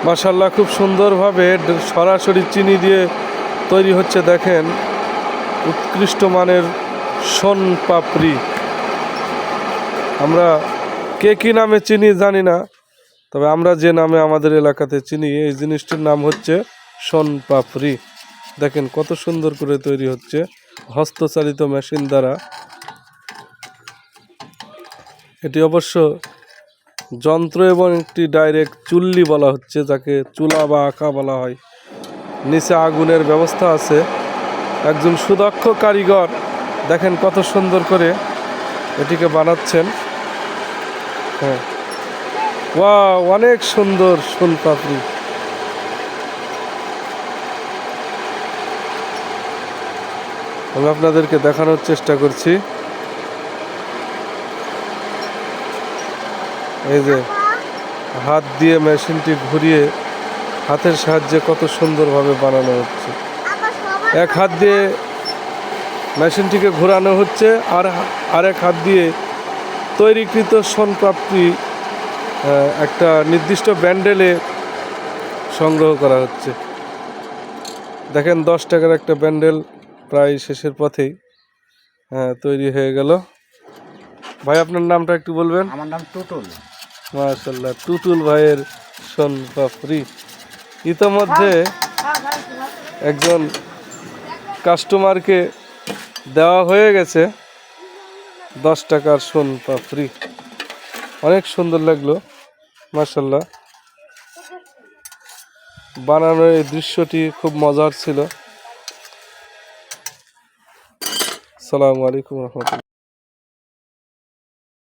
মাশাআল্লাহ, খুব সুন্দরভাবে সরাসরি চিনি দিয়ে তৈরি হচ্ছে। দেখেন, উৎকৃষ্ট মানের শোন পাপড়ি। আমরা কে কী নামে চিনি জানি না, তবে আমরা যে নামে আমাদের এলাকাতে চিনি, এই জিনিসটির নাম হচ্ছে শোন পাপড়ি। দেখেন কত সুন্দর করে তৈরি হচ্ছে হস্তচালিত মেশিন দ্বারা। এটি অবশ্য যন্ত্র এবং একটি ডাইরেক্ট চুল্লি বলা হচ্ছে, যাকে চুলা বা আঁকা বলা হয়। নিচে আগুনের ব্যবস্থা আছে। একজন সুদক্ষ কারিগর দেখেন কত সুন্দর করে এটিকে বানাচ্ছেন। হ্যাঁ, ওয়াও, অনেক সুন্দর শোন পাপড়ি। আমি আপনাদেরকে দেখানোর চেষ্টা করছি। এই যে হাত দিয়ে মেশিনটি ঘুরিয়ে হাতের সাহায্যে কত সুন্দরভাবে বানানো হচ্ছে। এক হাত দিয়ে মেশিনটিকে ঘোরানো হচ্ছে, আর আরেক হাত দিয়ে তৈরিকৃত শোনপাপড়ি একটা নির্দিষ্ট ব্যান্ডেলে সংগ্রহ করা হচ্ছে। দেখেন 10 টাকার একটা ব্যান্ডেল প্রায় শেষের পথেই তৈরি হয়ে গেল। ভাই, আপনার নামটা একটু বলবেন? আমার নাম টুটুল। মাশাআল্লাহ, টুটুল ভাইয়ের শোনপাপড়ি। ইতোমধ্যে একজন কাস্টমারকে দেওয়া হয়ে গেছে 10 টাকার শোনপাপড়ি। অনেক সুন্দর লাগলো, মাশাআল্লাহ। বানানোর এই দৃশ্যটি খুব মজার ছিল। আসসালামু আলাইকুম রহমতুল্লাহ।